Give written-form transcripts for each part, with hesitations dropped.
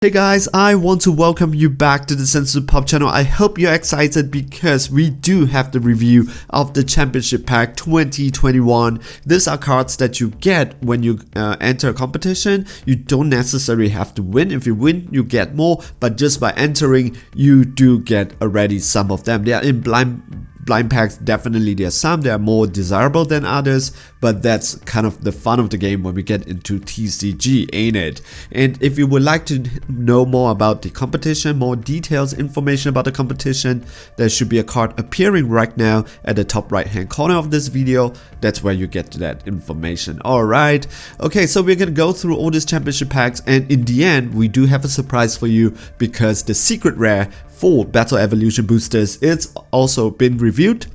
Hey guys, I want to welcome you back to the Sensu Pop channel. I hope you're excited because we do have the review of the Championship Pack 2021. These are cards that you get when you enter a competition. You don't necessarily have to win. If you win, you get more, but just by entering, you do get already some of them. They are in blind packs. Definitely there are some that are more desirable than others, but that's kind of the fun of the game when we get into TCG, ain't it? And if you would like to know more about the competition, more details, information about the competition, there should be a card appearing right now at the top right hand corner of this video. That's where you get to that information. Alright, okay, so we're gonna go through all these championship packs, and in the end we do have a surprise for you because the secret rare for Battle Evolution boosters, it's also been reviewed.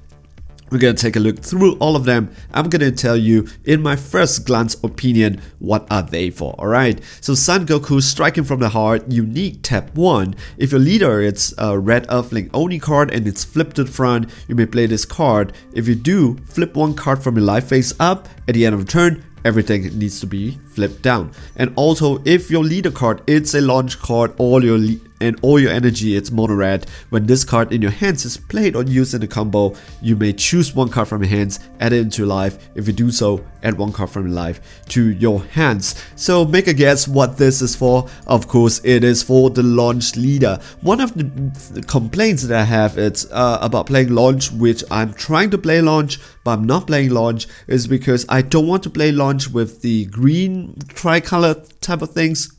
We're gonna take a look through all of them. I'm gonna tell you in my first glance opinion what are they for. Alright, so Son Goku, striking from the heart, unique, tap 1. If your leader it's a red Earthling Oni card and it's flipped to the front, you may play this card. If you do, flip one card from your life face up. At the end of the turn, everything needs to be flipped down. And also, if your leader card it's a launch card, all your energy it's mono red. When this card in your hands is played or used in a combo, you may choose one card from your hands, add it into your life. If you do so, add one card from your life to your hands. So make a guess what this is for. Of course, it is for the launch leader. One of the complaints that I have it's about playing launch, which I'm trying to play launch, but I'm not playing launch, is because I don't want to play launch with the green tricolor type of things.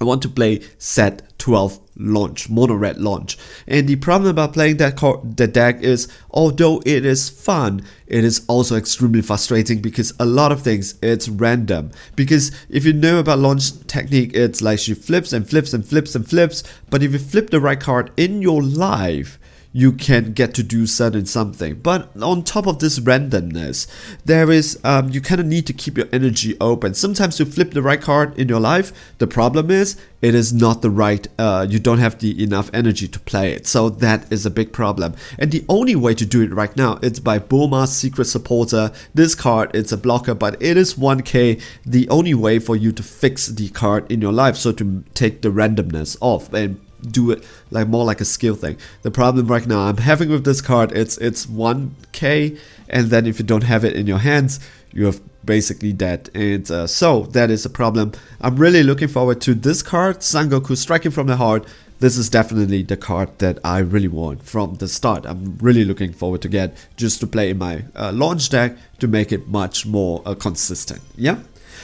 I want to play set 12 launch, mono red launch. And the problem about playing that deck is, although it is fun, it is also extremely frustrating because a lot of things it's random. Because if you know about launch technique, it's like she flips and flips and flips and flips, but if you flip the right card in your life, you can get to do certain something. But on top of this randomness, there is you kind of need to keep your energy open. Sometimes you flip the right card in your life. The problem is it is not the right, you don't have the enough energy to play it. So that is a big problem. And the only way to do it right now, it's by Bulma's Secret Supporter. This card, it's a blocker, but it is 1k. The only way for you to fix the card in your life, so to take the randomness off and do it like more like a skill thing. The problem right now I'm having with this card, it's 1k, and then if you don't have it in your hands, you're basically dead. And so that is a problem. I'm really looking forward to this card, Son Goku, striking from the heart. This is definitely the card that I really want from the start. I'm really looking forward to get just to play in my launch deck to make it much more consistent. Yeah.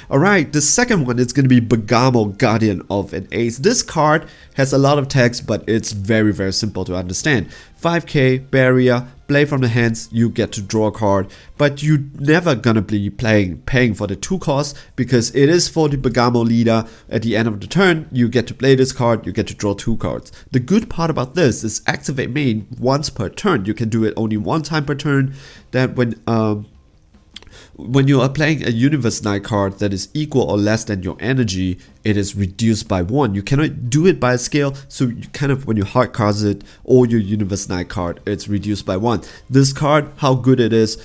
Alright, the second one is going to be Bergamo, Guardian of an Ace. This card has a lot of text, but it's very simple to understand. 5k, barrier, play from the hands, you get to draw a card, but you're never gonna be paying for the 2 costs because it is for the Bergamo leader. At the end of the turn, you get to play this card, you get to draw 2 cards. The good part about this is activate main once per turn. You can do it only one time per turn. That when you are playing a Universe Knight card that is equal or less than your energy, it is reduced by 1. You cannot do it by a scale, so you kind of, when you hard card it or your Universe Knight card, it's reduced by 1. This card, how good it is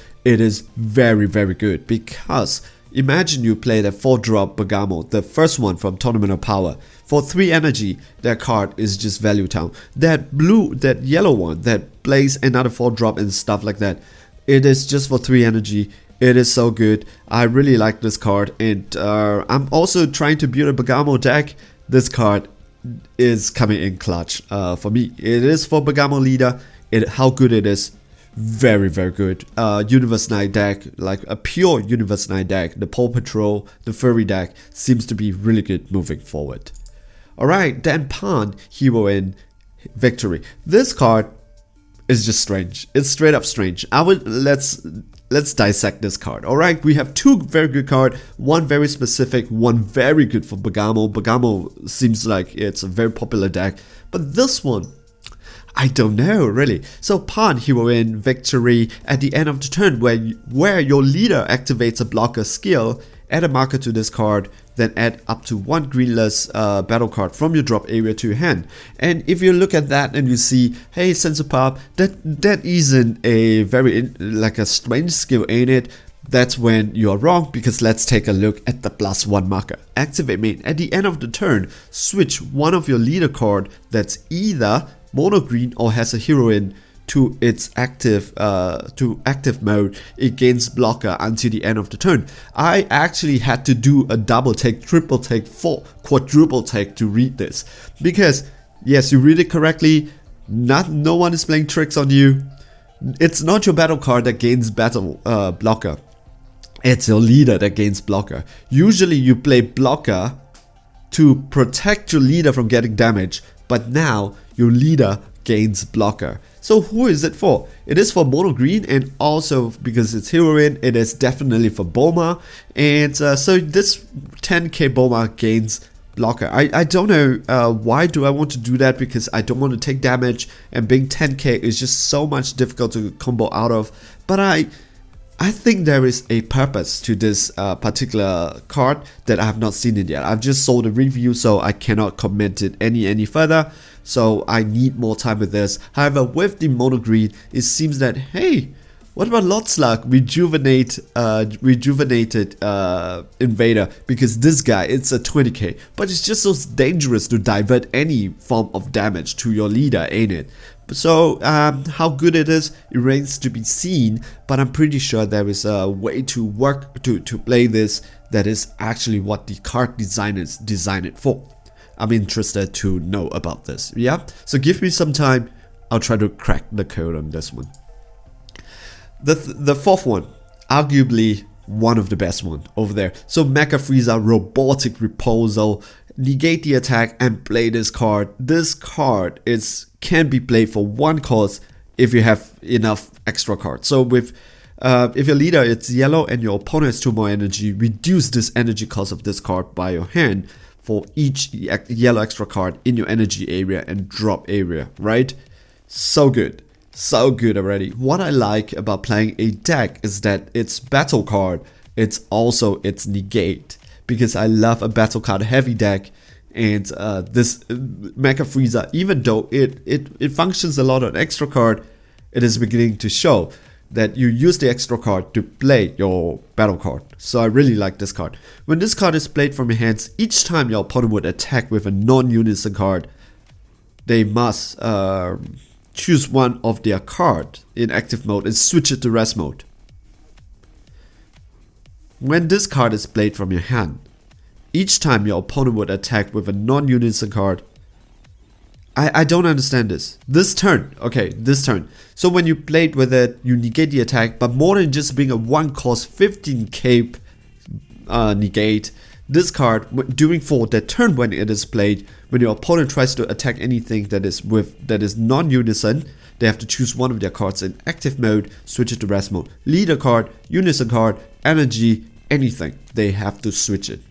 very good, because imagine you play that 4-drop Bergamo, the first one from Tournament of Power. For 3 energy, that card is just value town. That yellow one that plays another 4-drop and stuff like that, it is just for 3 energy. It is so good. I really like this card, and I'm also trying to build a Bergamo deck. This card is coming in clutch for me. It is for Bergamo leader. How good it is, very good. Universe Knight deck, like a pure Universe Knight deck. The Paw Patrol, the Furry deck seems to be really good moving forward. Alright, then Pan, Heroine Victory. This card is just strange. It's straight up strange. Let's dissect this card. Alright, we have 2 very good cards, one very specific, one very good for Bergamo. Bergamo seems like it's a very popular deck, but this one, I don't know really. So Pan, Heroine Victory, at the end of the turn where your leader activates a blocker skill, add a marker to this card, then add up to 1 greenless battle card from your drop area to your hand. And if you look at that and you see, hey, Sensu Pop, that isn't a very like a strange skill, ain't it? That's when you are wrong, because let's take a look at the +1 marker. Activate main. At the end of the turn, switch one of your leader card that's either mono green or has a heroine to its active mode. It gains blocker until the end of the turn. I actually had to do a double take, triple take, quadruple take to read this, because yes, you read it correctly. No one is playing tricks on you. It's not your battle card that gains battle blocker. It's your leader that gains blocker. Usually you play blocker to protect your leader from getting damage, but now your leader gains blocker. So who is it for? It is for mono green, and also because it's heroine, it is definitely for Bulma. And so this 10k Bulma gains blocker. I don't know why do I want to do that, because I don't want to take damage, and being 10k is just so much difficult to combo out of. But I think there is a purpose to this particular card that I have not seen it yet. I've just saw the review, so I cannot comment it any further. So I need more time with this. However, with the mono green, it seems that, hey, what about Lotslug rejuvenated invader? Because this guy, it's a 20k, but it's just so dangerous to divert any form of damage to your leader, ain't it? So how good it is, it remains to be seen, but I'm pretty sure there is a way to work to play this that is actually what the card designers designed it for. I'm interested to know about this. Yeah, so give me some time. I'll try to crack the code on this one. The fourth one, arguably one of the best one over there. So Mecha Frieza, Robotic Repulsor. Negate the attack and play this card. This card can be played for 1 cost if you have enough extra cards. So with if your leader it's yellow and your opponent has 2 more energy, reduce this energy cost of this card by your hand for each yellow extra card in your energy area and drop area, right? So good. So good already. What I like about playing a deck is that its battle card, it's also its negate. Because I love a battle card heavy deck, and this Mecha Frieza, even though it functions a lot on extra card, it is beginning to show that you use the extra card to play your battle card. So I really like this card. When this card is played from your hands, each time your opponent would attack with a non-unison card, they must choose one of their card in active mode and switch it to rest mode. When this card is played from your hand, each time your opponent would attack with a non-unison card, I don't understand this. This turn. So when you played with it, you negate the attack, but more than just being a 1 cost 15k negate, this card, during that turn when it is played, when your opponent tries to attack anything that is non-unison, they have to choose one of their cards in active mode, switch it to rest mode. Leader card, unison card, energy, anything. They have to switch it.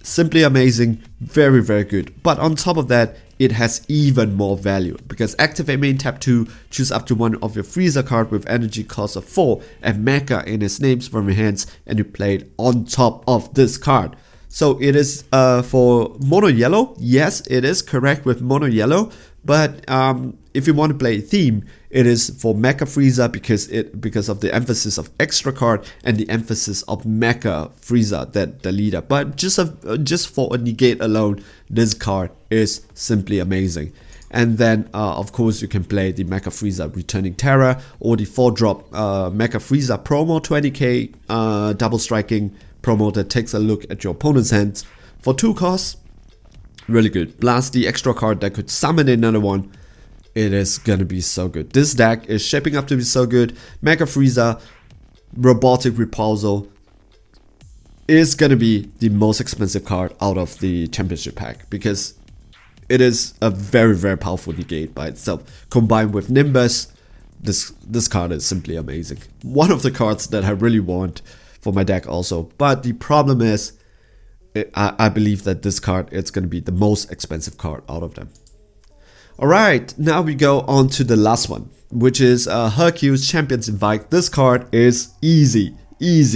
Simply amazing, very good. But on top of that, it has even more value, because activate main, tap 2, choose up to one of your Frieza card with energy cost of 4 and Mecha in its names from your hands, and you play it on top of this card. So it is for mono yellow. Yes, it is correct with mono yellow, but if you want to play a theme, it is for Mecha Frieza because of the emphasis of extra card and the emphasis of Mecha Frieza, that the leader. But just for a negate alone, this card is simply amazing. And then of course you can play the Mecha Frieza Returning Terror or the 4-drop Mecha Frieza promo 20k double striking promo that takes a look at your opponent's hands for 2 costs. Really good. Plus the extra card that could summon another one. It is gonna be so good. This deck is shaping up to be so good. Mecha Frieza Robotic Repulsor is gonna be the most expensive card out of the championship pack, because it is a very powerful negate by itself. Combined with Nimbus, this card is simply amazing. One of the cards that I really want for my deck also. But the problem is, I believe that this card is going to be the most expensive card out of them. Alright, now we go on to the last one, which is Hercules Champions Invite. This card is easy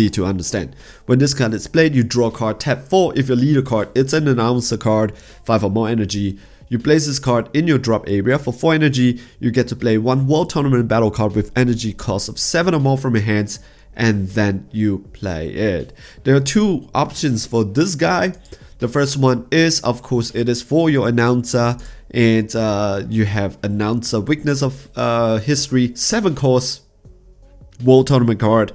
to understand. When this card is played, you draw a card, tap 4. If your leader card, it's an announcer card, 5 or more energy. You place this card in your drop area. For 4 energy, you get to play 1 World Tournament battle card with energy cost of 7 or more from your hands, and then you play it. There are two options for this guy. The first one is, of course, it is for your announcer, and you have announcer weakness of history 7 course world tournament card.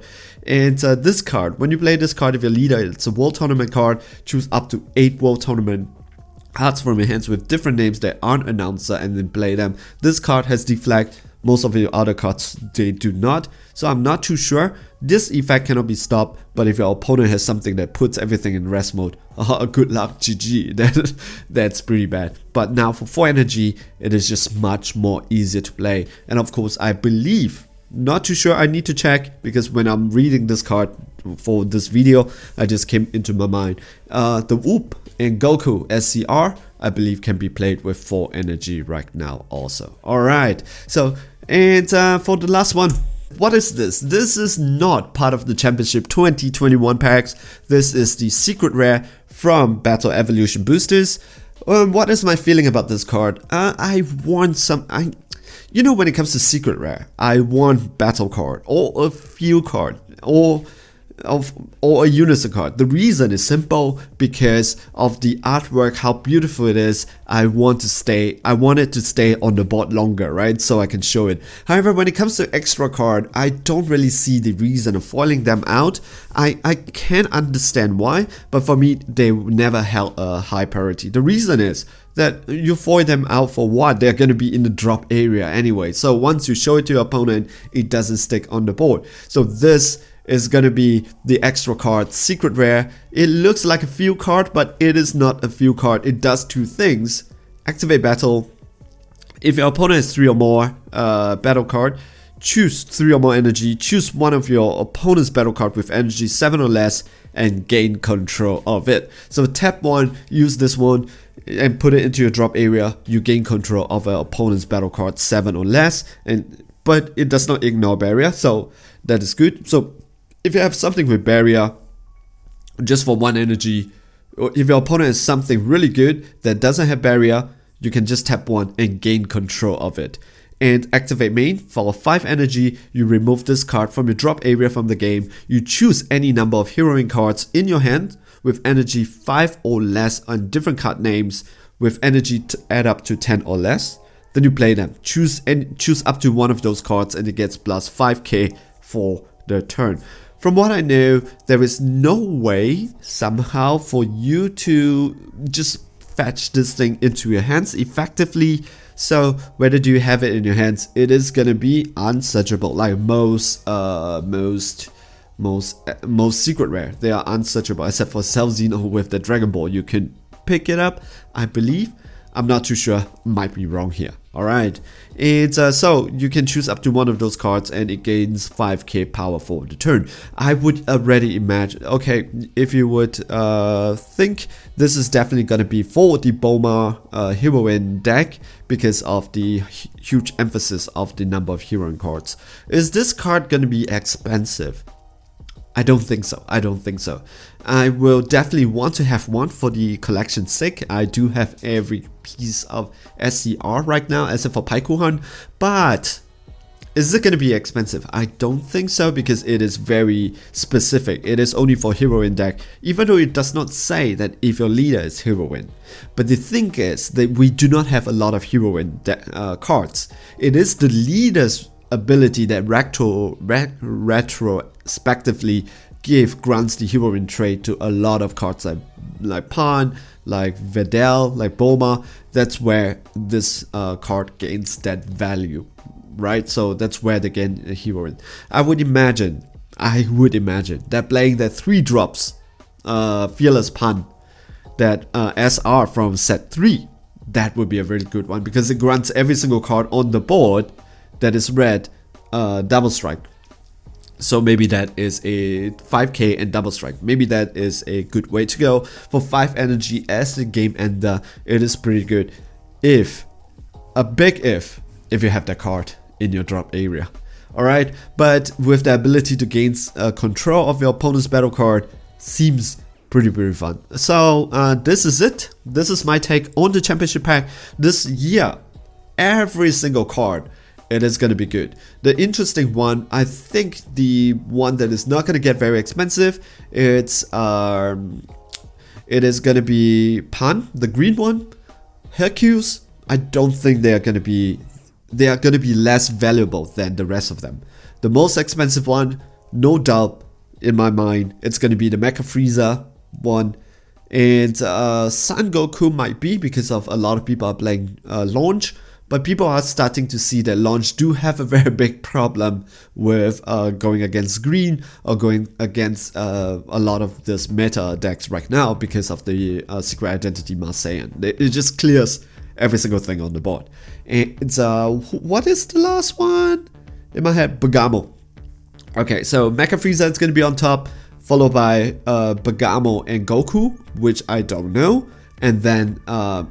And this card, when you play this card, if your leader, it's a world tournament card, choose up to 8 world tournament cards from your hands with different names that aren't announcer and then play them. This card has deflect. Most of your other cards, they do not. So I'm not too sure. This effect cannot be stopped, but if your opponent has something that puts everything in rest mode, good luck, GG. That's pretty bad. But now for 4 energy, it is just much more easier to play. And of course, I believe, not too sure, I need to check, because when I'm reading this card for this video, I just came into my mind. The Whoop and Goku SCR, I believe, can be played with 4 energy right now also. Alright, so, and for the last one, what is this? This is not part of the Championship 2021 packs. This is the secret rare from Battle Evolution Boosters. What is my feeling about this card? I want some... You know, when it comes to secret rare, I want battle card or a field card or a unison card. The reason is simple, because of the artwork, how beautiful it is. I want it to stay on the board longer, right? So I can show it. However, when it comes to extra card, I don't really see the reason of foiling them out. I can understand why, but for me, they never held a high priority. The reason is that you foil them out for what? They're going to be in the drop area anyway. So once you show it to your opponent, it doesn't stick on the board. So this is going to be the extra card, secret rare. It looks like a field card, but it is not a field card. It does 2 things. Activate battle. If your opponent has 3 or more battle card, choose 3 or more energy, choose one of your opponent's battle card with energy 7 or less, and gain control of it. So tap 1, use this one, and put it into your drop area. You gain control of an opponent's battle card 7 or less, but it does not ignore barrier, so that is good. So if you have something with barrier, just for 1 energy, or if your opponent has something really good that doesn't have barrier, you can just tap 1 and gain control of it. And activate main, for 5 energy, you remove this card from your drop area from the game. You choose any number of heroine cards in your hand with energy 5 or less on different card names with energy to add up to 10 or less. Then you play them. Choose up to one of those cards and it gets plus 5k for the turn. From what I know, there is no way somehow for you to just fetch this thing into your hands effectively. So whether do you have it in your hands, it is gonna be unsearchable. Like most secret rare, they are unsearchable except for Cell Xeno with the Dragon Ball. You can pick it up, I believe. I'm not too sure, might be wrong here. Alright, and so you can choose up to one of those cards and it gains 5k power for the turn. I would already imagine, okay, if you would think this is definitely gonna be for the Bulma Heroine deck because of the huge emphasis of the number of Heroine cards. Is this card gonna be expensive? I don't think so. I will definitely want to have one for the collection's sake. I do have every piece of SCR right now, except for Paikuhan. But is it going to be expensive? I don't think so, because it is very specific. It is only for heroine deck, even though it does not say that if your leader is heroine. But the thing is that we do not have a lot of heroine cards. It is the leader's ability that retrospectively grants the heroine trait to a lot of cards like Pan, like Videl, like Bulma. That's where this card gains that value, right? So that's where they gain a heroine. I would imagine that playing that 3 drops Fearless Pan, that SR from set 3, that would be a very good one, because it grants every single card on the board that is red double strike. So maybe that is a 5k and double strike. Maybe that is a good way to go. For 5 energy as the game ender, it is pretty good. If you have that card in your drop area. Alright, but with the ability to gain control of your opponent's battle card, seems pretty fun. So this is it. This is my take on the championship pack this year. Every single card it is going to be good. The interesting one, I think the one that is not going to get very expensive, it is going to be Pan, the green one. Hercules, I don't think they are going to be less valuable than the rest of them. The most expensive one, no doubt in my mind, it's going to be the Mecha Frieza one. And Son Goku might be, because of a lot of people are playing launch. But people are starting to see that launch do have a very big problem with going against green or going against a lot of this meta decks right now because of the Secret Identity Marseillan. It just clears every single thing on the board. And what is the last one? In my head, Bergamo. Okay, so Mecha Frieza is going to be on top, followed by Bergamo and Goku, which I don't know. And then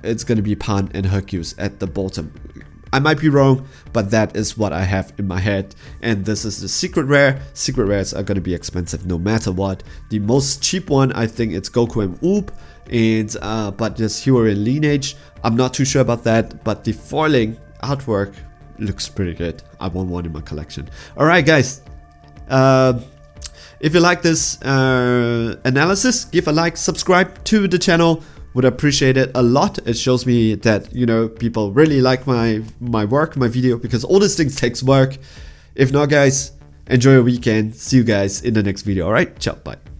it's going to be Pan and Hercules at the bottom. I might be wrong, but that is what I have in my head. And this is the secret rare. Secret rares are going to be expensive no matter what. The most cheap one, I think it's Goku and Oop. And but this Heroine Lineage, I'm not too sure about that. But the foiling artwork looks pretty good. I want one in my collection. Alright guys. If you like this analysis, give a like, subscribe to the channel. Would appreciate it a lot. It shows me that, you know, people really like my work, my video, because all these things takes work. If not, guys, enjoy your weekend. See you guys in the next video. All right, ciao, bye.